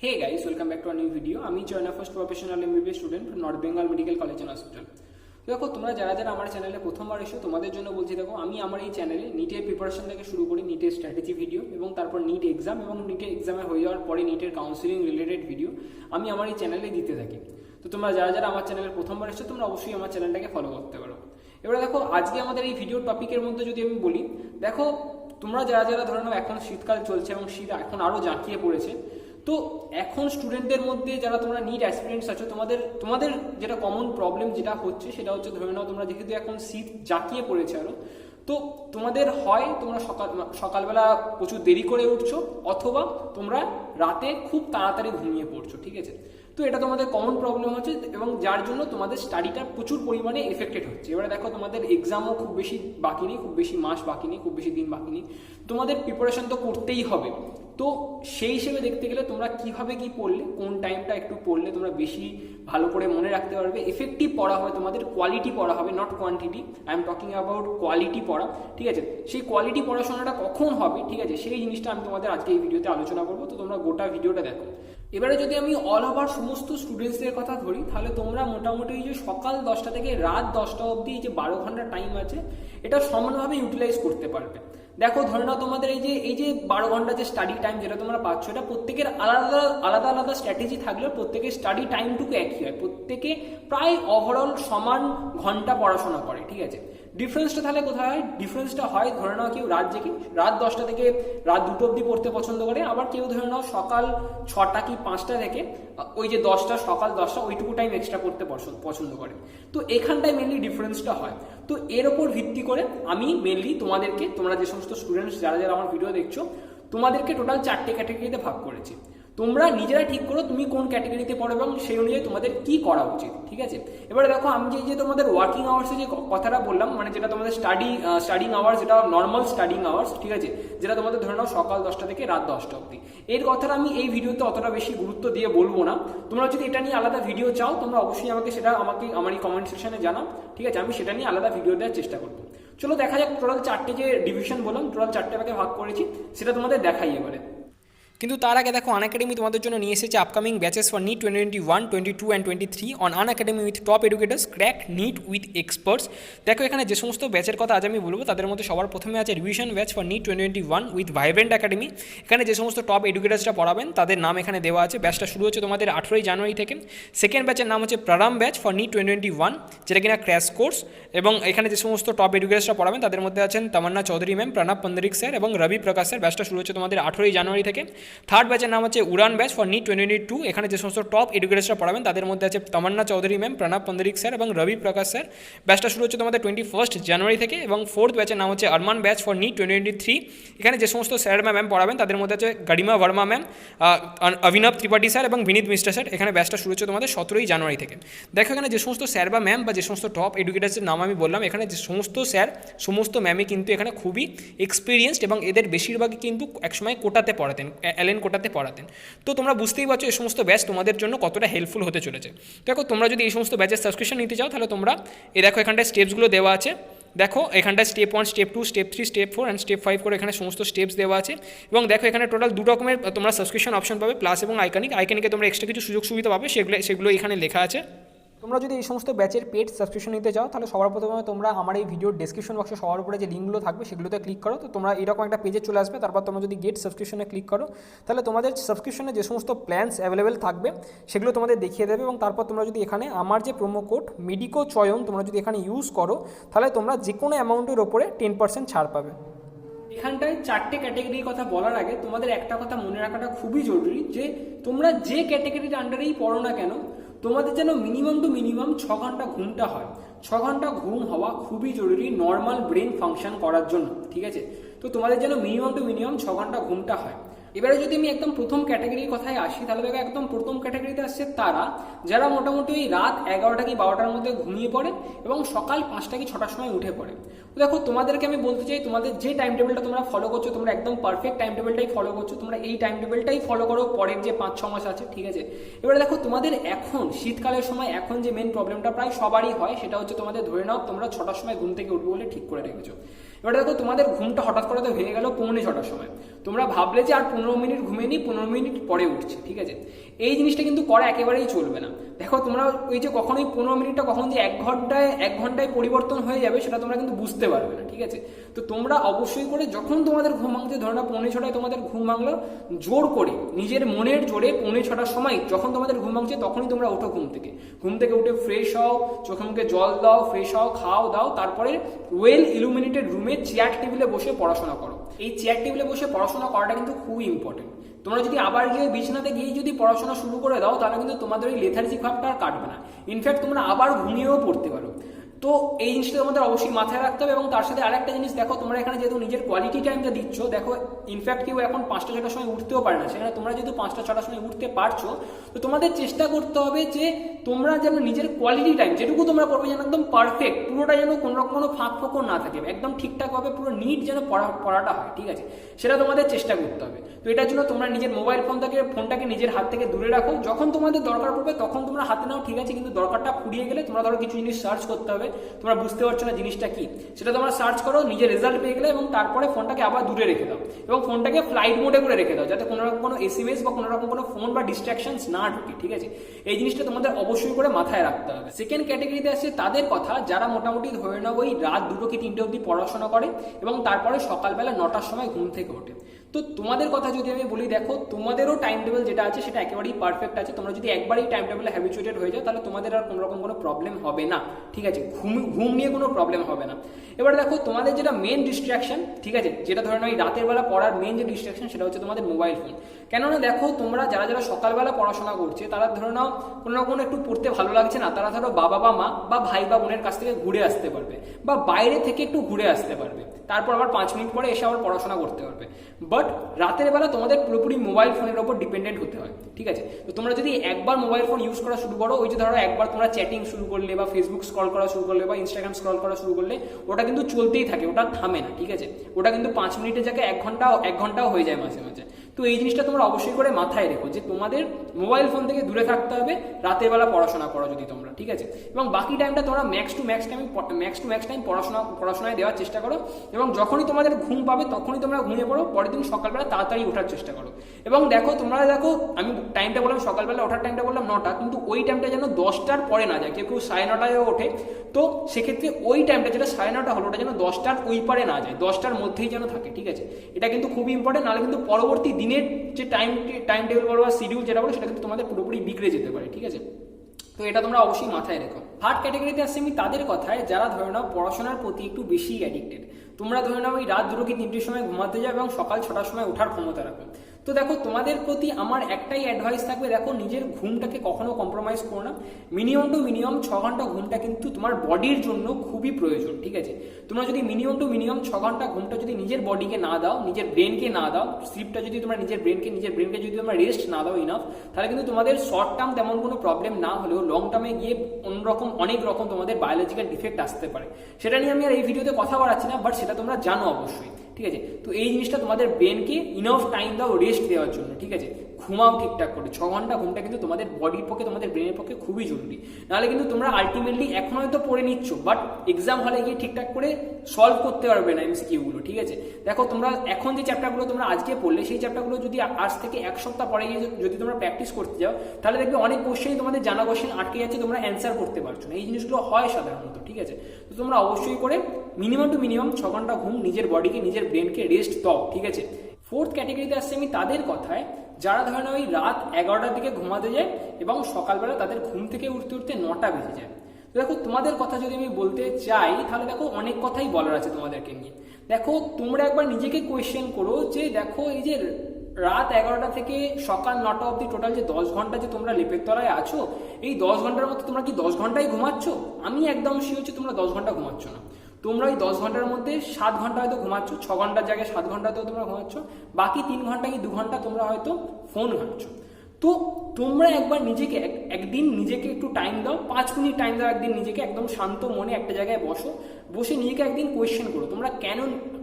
Hey guys, welcome back to a new video. আমি Chayan, first professional MBBS student from North Bengal Medical College and Hospital. দেখো তোমরা যারা যারা আমার চ্যানেলে প্রথমবার এসো তোমাদের জন্য বলছি, দেখো আমি আমার এই চ্যানেলে নিটের প্রিপারেশন থেকে শুরু করি, নিটের স্ট্র্যাটেজি ভিডিও এবং তারপর নিট এক্সাম এবং নিটের এক্সামে হয়ে যাওয়ার পরে নিটের কাউন্সিলিং রিলেটেড ভিডিও আমি আমার এই চ্যানেলে দিতে থাকি। তো তোমরা যারা যারা আমার চ্যানেলে প্রথমবার এসো তোমরা অবশ্যই আমার চ্যানেলটাকে ফলো করতে পারো। এবারে দেখো আজকে আমাদের এই ভিডিও টপিকের মধ্যে যদি আমি বলি, দেখো তোমরা যারা যারা ধরে নাও এখন শীতকাল চলছে এবং শীত এখন আরও জাঁকিয়ে পড়েছে, তো এখন স্টুডেন্টদের মধ্যে যারা তোমরা নিট অ্যাসপিরেন্টস আছো তোমাদের যেটা কমন প্রবলেম যেটা হচ্ছে সেটা হচ্ছে, ধরে নাও তোমরা যেহেতু এখন শীত জাঁকিয়ে পড়েছে আরো, তো তোমাদের হয় তোমরা সকালবেলা প্রচুর দেরি করে উঠছো অথবা তোমরা রাতে খুব তাড়াতাড়ি ঘুমিয়ে পড়ছো, ঠিক আছে। তো এটা তোমাদের কমন প্রবলেম হচ্ছে এবং যার জন্য তোমাদের স্টাডিটা প্রচুর পরিমাণে এফেক্টেড হচ্ছে। এবারে দেখো তোমাদের এক্সামও খুব বেশি বাকি নেই, খুব বেশি মাস বাকি নেই, খুব বেশি দিন বাকি নেই, তোমাদের প্রিপারেশন তো করতেই হবে। তো সেই হিসেবে দেখতে গেলে তোমরা কিভাবে কি পড়লে, কোন টাইমটা একটু পড়লে তোমরা বেশি ভালো করে মনে রাখতে পারবে, এফেক্টিভ পড়া হবে তোমাদের, কোয়ালিটি পড়া হবে, not quantity, I am talking about quality পড়া, ঠিক আছে। সেই কোয়ালিটি পড়াশোনাটা কখন হবে, ঠিক আছে, সেই জিনিসটা আমি তোমাদের আজকে এই ভিডিওতে আলোচনা করবো। তো তোমরা গোটা ভিডিওটা দেখো। এবারে যদি আমি অল ওভার সমস্ত স্টুডেন্টসদের কথা ধরি, তাহলে তোমরা মোটামুটি যে সকাল 10টা থেকে রাত 10টা অবধি যে 12 ঘন্টা টাইম আছে এটা সমানভাবে ইউটিলাইজ করতে পারবে। দেখো ধরে নাও তোমাদের এই যে 12 ঘন্টা যে স্টাডি টাইম যেটা তোমরা পাচ্ছ, এটা প্রত্যেকের আলাদা আলাদা স্ট্র্যাটেজি থাকলেও প্রত্যেকের স্টাডি টাইমটুকু একই হয়, প্রত্যেকে প্রায় ওভারঅল সমান ঘন্টা পড়াশোনা করে, ঠিক আছে। ডিফারেন্সটা তাহলে কোথায় হয়? ডিফারেন্সটা হয় ধরে নাও কেউ রাত 10টা থেকে রাত 2টো অবধি পড়তে পছন্দ করে, আবার কেউ ধরে নাও সকাল 6টা কি 5টা থেকে ওই যে 10টা সকাল 10টা ওইটুকু টাইম এক্সট্রা করতে পছন্দ করে। তো এখানটায় মেনলি ডিফারেন্সটা হয়। তো এর ওপর ভিত্তি করে আমি মেনলি তোমাদেরকে, তোমরা যে সমস্ত স্টুডেন্টস যারা যারা আমার ভিডিও দেখছো, তোমাদেরকে টোটাল 4টে ক্যাটাগরিতে ভাগ করেছি। তোমরা নিজেরা ঠিক করো তুমি কোন ক্যাটাগরিতে পড়ো এবং সেই অনুযায়ী তোমাদের কি করা উচিত, ঠিক আছে। এবারে দেখো আমি যে তোমাদের ওয়ার্কিং আওয়ার্সে যে কথাটা বললাম, মানে যেটা তোমাদের স্টাডিং আওয়ার্স, যেটা নর্মাল স্টাডিং আওয়ার্স, ঠিক আছে, যেটা তোমাদের ধরে নাও সকাল 10টা থেকে রাত 10টা অবধি, এর কথাটা আমি এই ভিডিওতে অতটা বেশি গুরুত্ব দিয়ে বলবো না। তোমরা যদি এটা নিয়ে আলাদা ভিডিও চাও তোমরা অবশ্যই আমাকে আমার এই কমেন্ট সেকশনে জানাও, ঠিক আছে, আমি সেটা নিয়ে আলাদা ভিডিও দেওয়ার চেষ্টা করবো। চলো দেখা যাক টোটাল 4টে যে ডিভিশন বললাম, টোটাল 4টে ভাগে ভাগ করেছি, সেটা তোমাদের দেখাই এবারে। কিন্তু তার আগে দেখো আনএকাডেমি তোমাদের জন্য নিয়ে এসেছে upcoming batches for NEET 2021, 22 and 23 on Unacademy with top educators, crack NEET with experts. দেখো এখানে যে সমস্ত ব্যাচের কথা আজ আমি বলবো তাদের মধ্যে সবার প্রথমে আছে revision batch for NEET 2021 with Vibrant Academy. এখানে যে সমস্ত টপ এডুকেটার্সরা পড়াবেন তাদের নাম এখানে দেওয়া আছে। ব্যাচটা শুরু হচ্ছে তোমাদের 18 জানুয়ারি থেকে। সেকেন্ড ব্যাচের নাম হচ্ছে প্রারাম ব্যাচ ফর নিট 2021, যেটা কিনা ক্র্যাশ কোর্স, এবং এখানে যে সমস্ত টপ এডুকেটার্সরা পড়াবেন তাদের মধ্যে আছেন তামান্না চৌধুরী ম্যাম, প্রণব পন্ডরিক স্যার এবং রবি প্রকাশ স্যার। ব্যাচটা শুরু হচ্ছে তোমাদের 18 জানুয়ারি থেকে। থার্ড ব্যাচের নাম হচ্ছে উড়ান ব্যাচ ফর নিট 2022। এখানে যে সমস্ত টপ এডুকেটার্সরা পড়াবেন তাদের মধ্যে আছে তামান্না চৌধুরী ম্যাম, প্রণব পন্ডরিক স্যার এবং রবি প্রকাশ স্যার। ব্যাচটা শুরু হচ্ছে তোমাদের 21 জানুয়ারি থেকে। এবং ফোর্থ ব্যাচের নাম হচ্ছে আরমান ব্যাচ ফর নিট 2023। এখানে যে সমস্ত স্যার ম্যাম পড়াবেন তাদের মধ্যে আছে গরিমা ভার্মা ম্যাম, অভিনব ত্রিপাঠী স্যার এবং বিনীত মিশ্রা স্যার। এখানে ব্যাচটা শুরু হচ্ছে তোমাদের 17 জানুয়ারি থেকে। দেখো এখানে যে সমস্ত স্যার বা ম্যাম বা যে সমস্ত টপ এডুকেটার্সের নাম আমি বললাম, এখানে যে সমস্ত স্যার সমস্ত ম্যামই কিন্তু এখানে খুবই এক্সপিরিয়েন্সড এবং এদের বেশিরভাগই কিন্তু একসময় কোটাতে পড়াতেন, এলএন কোটাতে পড়াতেন। তো তোমরা বুঝতেই পারছো এই সমস্ত ব্যাচ তোমাদের জন্য কতটা হেল্পফুল হতে চলেছে। দেখো তোমরা যদি এই সমস্ত ব্যাচের সাবস্ক্রিপশন নিতে চাও তাহলে তোমরা দেখো এখানটায় স্টেপসগুলো দেওয়া আছে। দেখো এখানটায় step 1, step 2, step 3, step 4 and step 5 করে এখানে সমস্ত স্টেপস দেওয়া আছে। এবং দেখো এখানে টোটাল 2 রকমের তোমরা সাবস্ক্রিপশন অপশন পাবে, প্লাস এবং আইকনিকে তোমরা এক্সট্রা কিছু সুযোগ সুবিধা পাবে, সেগুলো এখানে লেখা আছে। তোমরা যদি এই সমস্ত ব্যাচের পেড সাবস্ক্রিপশন নিতে চাও তাহলে সবার প্রথমে তোমরা আমার এই ভিডিওর ডেসক্রিপশন বক্সে সবার উপরে যে লিঙ্কগুলো থাকবে সেগুলোতে ক্লিক করো। তো তোমরা এরকম একটা পেজে চলে আসবে। তারপর তোমরা যদি গেট সাবস্ক্রিপশনে ক্লিক করো তাহলে তোমাদের সাবস্ক্রিপশনে যে সমস্ত প্ল্যানস অ্যাভেলেবেল থাকবে সেগুলো তোমাদের দেখিয়ে দেবে। এবং তারপর তোমরা যদি এখানে আমার যে প্রোমো কোড MEDICO চয়ন তোমরা যদি এখানে ইউজ করো তাহলে তোমরা যে কোনো অ্যামাউন্টের ওপরে 10% ছাড় পাবে। এখানটায় 4টে ক্যাটাগরির কথা বলার আগে তোমাদের একটা কথা মনে রাখাটা খুবই জরুরি, যে তোমরা যে ক্যাটাগরির আন্ডারেই পড়ো না কেন তোমাদের যেন মিনিমাম 6 ঘন্টা ঘুমটা হয়। 6 ঘন্টা ঘুম হওয়া খুবই জরুরি নর্মাল ব্রেন ফাংশন করার জন্য, ঠিক আছে। তো তোমাদের যেন মিনিমাম 6 ঘন্টা ঘুমটা হয়। এবারে যদি আমি একদম প্রথম ক্যাটাগরির কথায় আসি তাহলে দেখো একদম প্রথম ক্যাটাগরিতে আসছে তারা যারা মোটামুটি ওই রাত 11টা কি 12টার মধ্যে ঘুমিয়ে পড়ে এবং সকাল 5টা কি 6টার সময় উঠে পড়ে। দেখো তোমাদেরকে আমি বলতে চাই, তোমাদের যে টাইম টেবিলটা তোমরা ফলো করছো তোমরা একদম পারফেক্ট টাইম টেবিলটাই ফলো করছো, তোমরা এই টাইম টেবিলটাই ফলো করো পরের যে 5-6 মাস আছে, ঠিক আছে। এবারে দেখো তোমাদের এখন শীতকালের সময় এখন যে মেন প্রবলেমটা প্রায় সবারই হয় সেটা হচ্ছে তোমাদের ধরে নাও তোমরা 6টার সময় ঘুম থেকে উঠবে বলে ঠিক করে রেখেছো। এবারে দেখো তোমাদের ঘুমটা হঠাৎ করে তো ভেঙে গেল 6:45 সময়, তোমরা ভাবলে যে আর 15 মিনিট ঘুমিয়ে নিই, 15 মিনিট পরে উঠছে, ঠিক আছে, এই জিনিসটা কিন্তু করা একেবারেই চলবে না। দেখো তোমরা ওই যে কখনোই 15 মিনিটটা কখন যে 1 ঘন্টায় পরিবর্তন হয়ে যাবে সেটা তোমরা কিন্তু বুঝতে পারবে না, ঠিক আছে। তো তোমরা অবশ্যই করে যখন তোমাদের ঘুম ভাঙছে, ধরো না 5:45 তোমাদের ঘুম ভাঙলো, জোর করে নিজের মনের জোরে 5:45 সময় যখন তোমাদের ঘুম ভাঙছে তখনই তোমরা ওঠো ঘুম থেকে উঠে ফ্রেশ হও, চোখে মুখে জল দাও, ফ্রেশ হও, খাও দাও, তারপরে ওয়েল ইলুমিনেটেড রুমে চেয়ার টেবিলে বসে পড়াশোনা করো। এই চেয়ার টেবিলে বসে পড়াশোনা করাটা কিন্তু খুবই ইম্পর্টেন্ট। তোমরা যদি আবার গিয়ে বিছানাতে গিয়ে যদি পড়াশোনা শুরু করে দাও তাহলে কিন্তু তোমাদের ওই লেথার্জি ভাবটা আর কাটবে না, ইনফ্যাক্ট তোমরা আবার ঘুমিয়েও পড়তে পারো। তো এই জিনিসটা তোমাদের অবশ্যই মাথায় রাখতে হবে। এবং তার সাথে আরেকটা জিনিস, দেখো তোমরা এখানে যেহেতু নিজের কোয়ালিটি টাইমটা দিচ্ছ, দেখো ইনফ্যাক্ট কেউ এখন 5টা-6টার সময় উঠতেও পারে না, সেখানে তোমরা যেহেতু 5টা-6টার সময় উঠতে পারছো, তো তোমাদের চেষ্টা করতে হবে যে তোমরা যেন নিজের কোয়ালিটি টাইম যেটুকু তোমরা পড়বে যেন একদম পারফেক্ট, পুরোটা যেন কোনো রকম কোনো ফাঁক ফোকর না থাকে, একদম ঠিকঠাকভাবে পুরো নিট যেন পড়াটা হয়, ঠিক আছে, সেটা তোমাদের চেষ্টা করতে হবে। তো এটার জন্য তোমরা নিজের মোবাইল ফোনটাকে নিজের হাত থেকে দূরে রাখো, যখন তোমাদের দরকার পড়বে তখন তোমরা হাতে নাও, ঠিক আছে, কিন্তু দরকারটা ফুরিয়ে গেলে তোমরা ধরো কিছু জিনিস সার্চ করতে হবে, তোমরা বুঝতে পারছো না জিনিসটা কি, সেটা তোমরা সার্চ করো, নিজের রেজাল্ট পেয়ে গেলে এবং তারপরে ফোনটাকে আবার দূরে রেখে দাও এবং ফোনটাকে ফ্লাইট মোডে করে রেখে দাও, যাতে কোনো রকম কোনো এসএমএস বা কোনো রকম কোনো ফোন বা ডিস্ট্রাকশনস না ঢুকে, ঠিক আছে। এই জিনিসটা তোমাদের অবশ্যই করে মাথায় রাখতে হবে। সেকেন্ড ক্যাটাগরিতে আসছে তাদের কথা যারা মোটামুটি ধরে নাও ওই রাত 2টো কি 3টে অবধি পড়াশোনা করে এবং তারপরে সকালবেলা 9টার সময় ঘুম থেকে ওঠে। তো তোমাদের কথা যদি আমি বলি, দেখো তোমাদেরও টাইম টেবিল যেটা আছে সেটা একেবারেই পারফেক্ট আছে। তোমরা যদি একবার এই টাইম টেবিলে হ্যাবিচুয়েটেড হয়ে যাও তাহলে তোমাদের আর কোনো রকম কোনো প্রবলেম হবে না, ঠিক আছে, ঘুম নিয়ে কোনো প্রবলেম হবে না। এবার দেখো তোমাদের যেটা মেন ডিস্ট্রাকশন, ঠিক আছে, যেটা ধরে নাও এই রাতের বেলা পড়ার মেন যে ডিস্ট্রাকশন সেটা হচ্ছে তোমাদের মোবাইল ফোন। কেননা দেখো তোমরা যারা সকালবেলা পড়াশোনা করছে তারা ধরে নাও কোনো না কোনো একটু পড়তে ভালো লাগছে না, তারা ধরো বাবা বা মা বা ভাই বা বোনের কাছ থেকে ঘুরে আসতে পারবে বা বাইরে থেকে একটু ঘুরে আসতে পারবে, তারপর আবার 5 মিনিট পরে এসে আবার পড়াশোনা করতে পারবে। বাট রাতের বেলা তোমাদের পুরোপুরি মোবাইল ফোনের ওপর ডিপেন্ডেন্ট হতে হয়, ঠিক আছে। তো তোমরা যদি একবার মোবাইল ফোন ইউজ করা শুরু করো, ওই যে ধরো একবার তোমরা চ্যাটিং শুরু করলে বা ফেসবুক স্ক্রল করা শুরু করলে বা ইনস্টাগ্রাম স্ক্রল করা শুরু করলে, ওটা কিন্তু চলতেই থাকে, ওটা থামে না, ঠিক আছে, ওটা কিন্তু 5 মিনিটের জায়গায় 1 ঘন্টাও হয়ে যায় মাঝে মাঝে। তো এই জিনিসটা তোমরা অবশ্যই করে মাথায় রেখো যে তোমাদের মোবাইল ফোন থেকে দূরে থাকতে হবে রাতের বেলা পড়াশোনা করো যদি তোমরা, ঠিক আছে। এবং বাকি টাইমটা তোমরা ম্যাক্স টু ম্যাক্স টাইম পড়াশোনায় দেওয়ার চেষ্টা করো এবং যখনই তোমাদের ঘুম পাবে তখনই তোমরা ঘুমিয়ে পড়ো, পরের দিন সকালবেলা তাড়াতাড়ি ওঠার চেষ্টা করো। এবং দেখো তোমরা দেখো আমি টাইমটা বললাম সকালবেলা ওঠার টাইমটা বললাম 9টা, কিন্তু ওই টাইমটা যেন 10টার পরে না যায়, কেউ 9:30 ওঠে, তো সেক্ষেত্রে ওই টাইমটা যেটা 9:30 হলো ওটা যেন 10টার ওই পারে না যায়, 10টার মধ্যেই যেন থাকে, ঠিক আছে। এটা কিন্তু খুবই ইম্পর্টেন্ট, নাহলে কিন্তু পরবর্তী দিনের যে টাইম টেবিল বলো বা শিডিউল যেটা বলো সেটা কিন্তু তোমাদের পুরোপুরি বিগড়ে যেতে পারে, ঠিক আছে। তো এটা তোমরা অবশ্যই মাথায় রেখো। থার্ড ক্যাটাগরিতে আসছে আমি তাদের কথায় যারা ধরে নাও পড়াশোনার প্রতি একটু বেশি অ্যাডিক্টেড। তোমরা ধরে নাও ওই রাত 2টো কি 3টের সময় ঘুমাতে যাও এবং সকাল 6টার সময় ওঠার ক্ষমতা রাখো। তো দেখো তোমাদের প্রতি আমার একটাই অ্যাডভাইস থাকবে, দেখো নিজের ঘুমটাকে কখনো কম্প্রোমাইজ করো না। মিনিমাম 6 ঘন্টা ঘুমটা কিন্তু তোমার বডির জন্য খুবই প্রয়োজন, ঠিক আছে। তোমরা যদি মিনিমাম 6 ঘন্টা ঘুমটা যদি নিজের বডিকে না দাও, নিজের ব্রেনকে না দাও, স্লিপটা যদি তোমরা নিজের ব্রেনকে যদি তোমরা রেস্ট না দাও ইনাফ, তাহলে কিন্তু তোমাদের শর্ট টার্ম তেমন কোনো প্রবলেম না হলেও লং টার্মে গিয়ে অনেক রকম তোমাদের বায়োলজিক্যাল ডিফেক্ট আসতে পারে। সেটা নিয়ে আমি আর এই ভিডিওতে কথা বাড়াচ্ছি না, বাট সেটা তোমরা জানো অবশ্যই, ঠিক আছে। তো এই জিনিসটা তোমাদের ব্রেনকে ইনাফ টাইম দাও রেস্ট দেওয়ার জন্য, ঠিক আছে। ঘুমাও ঠিকঠাক করে, 6 ঘন্টা ঘুমটা কিন্তু তোমাদের বডির পক্ষে তোমাদের ব্রেনের পক্ষে খুবই জরুরি। নাহলে কিন্তু তোমরা আলটিমেটলি এখন হয়তো পড়ে নিচ্ছ, বাট এক্সাম হলে গিয়ে ঠিকঠাক করে সলভ করতে পারবে না এমসিকিউগুলো, ঠিক আছে। দেখো তোমরা এখন যে চ্যাপ্টারগুলো তোমরা আজকে পড়লে সেই চ্যাপ্টারগুলো যদি আজ থেকে 1 সপ্তাহ পরে গিয়ে যদি তোমরা প্র্যাকটিস করতে যাও তাহলে দেখবে অনেক কোশ্চেনই তোমাদের জানা কোশ্চেন আটকে যাচ্ছে, তোমরা অ্যান্সার করতে পারছো না। এই জিনিসগুলো হয় সাধারণত, ঠিক আছে। তো তোমরা অবশ্যই করে মিনিমাম 6 ঘন্টা ঘুম নিজের বডিকে নিজের ব্রেনকে রেস্ট দাও, ঠিক আছে। ফোর্থ ক্যাটাগরিতে আসছে আমি তাদের কথায় যারা ধরে নাও ওই রাত 11টার দিকে ঘুমাতে যায় এবং সকালবেলা তাদের ঘুম থেকে উঠতে 9টা বেজে যায়। দেখো তোমাদের কথা যদি আমি বলতে চাই তাহলে দেখো অনেক কথাই বলার আছে তোমাদেরকে নিয়ে। দেখো তোমরা একবার নিজেকে কোয়েশ্চেন করো যে দেখো এই যে রাত 11টা থেকে সকাল 9টা অবধি টোটাল যে 10 ঘন্টা যে তোমরা লেপের তলায় আছো, এই 10 ঘন্টার মধ্যে তোমরা কি 10 ঘন্টাই ঘুমাচ্ছ? আমি একদম শিওর হচ্ছে তোমরা 10 ঘন্টা ঘুমাচ্ছ না। তোমরা ওই 10 ঘন্টার মধ্যে 7 ঘন্টা হয়তো ঘুমাচ্ছ, 6 ঘন্টার জায়গায় 7 ঘন্টাতেও তোমরা ঘুমাচ্ছ, বাকি 3 ঘন্টা কি 2 ঘন্টা তোমরা হয়তো ফোন ঘাঁটছ। তো তোমরা একবার নিজেকে একদিন নিজেকে একটু টাইম দাও, 5 মিনিট টাইম দাও একদিন নিজেকে, একদম শান্ত মনে একটা জায়গায় বসে নিজেকে একদিন কোয়েশ্চেন করো তোমরা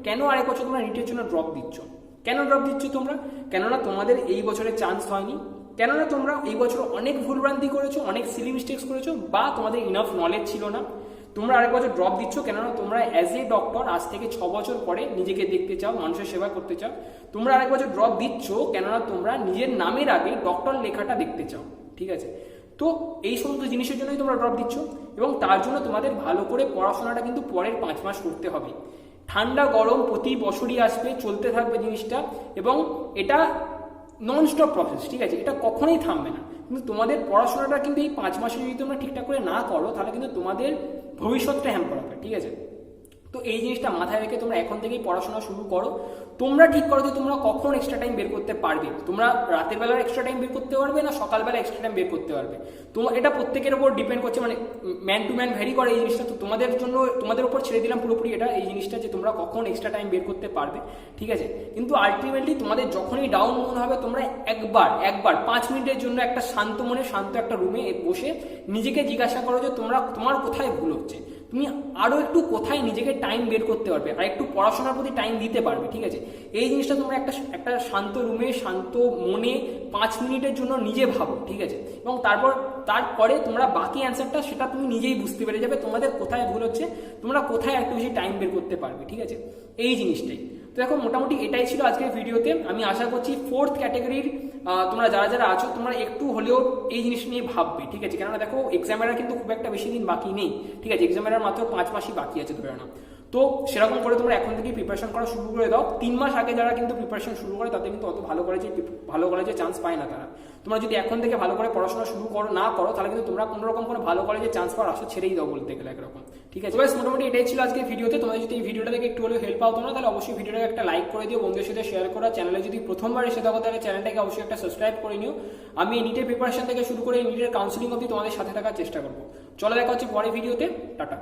কেন আরেক বছর তোমরা নিটের জন্য ড্রপ দিচ্ছ। কেন ড্রপ দিচ্ছ তোমরা? কেননা তোমাদের এই বছরে চান্স হয়নি, কেননা তোমরা এই বছর অনেক ভুলভ্রান্তি করেছো, অনেক সিলি মিস্টেক্স করেছো, বা তোমাদের ইনাফ নলেজ ছিল না। তোমরা আরেক বছর ড্রপ দিচ্ছ, কেননা তোমরা অ্যাজ এ ডক্টর আজ থেকে 6 বছর পরে নিজেকে দেখতে চাও, মানুষের সেবা করতে চাও। তোমরা আরেক বছর ড্রপ দিচ্ছ কেননা তোমরা নিজের নামের আগে ডক্টর লেখাটা দেখতে চাও, ঠিক আছে। তো এই সমস্ত জিনিসের জন্যই তোমরা ড্রপ দিচ্ছ, এবং তার জন্য তোমাদের ভালো করে পড়াশোনাটা কিন্তু পরের 5 মাস করতে হবে। ঠান্ডা গরম প্রতি বছরই আসবে, চলতে থাকবে জিনিসটা, এবং এটা নন স্টপ প্রসেস, ঠিক আছে, এটা কখনোই থামবে না। কিন্তু তোমাদের পড়াশোনাটা কিন্তু এই 5 মাসে যদি তোমরা ঠিকঠাক করে না করো, তাহলে কিন্তু তোমাদের ভবিষ্যৎটা হ্যাম্পার হবে, ঠিক আছে। তো এই জিনিসটা মাথায় রেখে তোমরা এখন থেকেই পড়াশোনা শুরু করো। তোমরা ঠিক করো যে তোমরা কখন এক্সট্রা টাইম বের করতে পারবে। তোমরা রাতের বেলার এক্সট্রা টাইম বের করতে পারবে না সকালবেলা এক্সট্রা টাইম বের করতে পারবে, তোমার এটা প্রত্যেকের উপর ডিপেন্ড করছে, মানে ম্যান টু ম্যান ভ্যারি করে এই জিনিসটা। তো তোমাদের জন্য তোমাদের উপর ছেড়ে দিলাম পুরোপুরি এটা, এই জিনিসটা যে তোমরা কখন এক্সট্রা টাইম বের করতে পারবে, ঠিক আছে। কিন্তু আলটিমেটলি তোমাদের যখনই ডাউন মনে হবে, তোমরা একবার 5 মিনিটের জন্য একটা শান্ত মনে শান্ত একটা রুমে বসে নিজেকে জিজ্ঞাসা করো যে তোমার কোথায় ভুল হচ্ছে, তুমি আরো একটু কোথায় নিজেকে টাইম বের করতে পারবে, আর একটু পড়াশোনার প্রতি টাইম দিতে পারবে, ঠিক আছে। এই জিনিসটা তোমরা একটা শান্ত রুমে শান্ত মনে 5 মিনিটের জন্য নিজে ভাবো, ঠিক আছে। এবং তারপরে তোমরা বাকি অ্যান্সারটা সেটা তুমি নিজেই বুঝতে পেরে যাবে, তোমাদের কোথায় ভুল হচ্ছে, তোমরা কোথায় একটু বেশি টাইম বের করতে পারবে, ঠিক আছে। এই জিনিসটাই তো দেখো, মোটামুটি এটাই ছিল আজকের ভিডিওতে। আমি আশা করছি 4th ক্যাটাগরির তোমরা যারা আছো তোমরা একটু হলেও এই জিনিস নিয়ে ভাববে, ঠিক আছে। কেননা দেখো এক্সামের কিন্তু খুব একটা বেশি দিন বাকি নেই, ঠিক আছে, এক্সামের মাত্র 5 মাসই বাকি আছে ধরে নাও। তো সেরকম করে তোমরা এখন থেকে প্রিপারেশন করা শুরু করে দাও। 3 মাস আগে যারা কিন্তু প্রিপারেশন শুরু করে তাদের কিন্তু অত ভালো কলেজে চান্স পায় না তারা। তোমরা যদি এখন থেকে ভালো করে পড়াশোনা শুরু না করো, তাহলে কিন্তু তোমরা কোনো রকম কোনো ভালো কলেজে চান্স পাওয়ার আশা ছেড়েই দাও বলতে গেলে একরকম, ঠিক আছে। ব্যাস মোটামুটি এটাই ছিল আজকে ভিডিওতে। তোমাদের যদি এই ভিডিওটা থেকে একটু হলেও হেল্প পাও তোমরা, তাহলে অবশ্যই ভিডিওটাকে একটা লাইক করে দিও, বন্ধুদের সাথে শেয়ার করো। চ্যানেলে যদি প্রথমবার এসে থাকো তাহলে চ্যানেলটাকে অবশ্যই একটা সাবস্ক্রাইব করে নিও। আমি নিটের প্রিপারেশন থেকে শুরু করে নিটের কাউন্সিলিং অবধি তোমাদের সাথে থাকার চেষ্টা করবো। চলো দেখা হচ্ছে পরের ভিডিওতে, টাটা।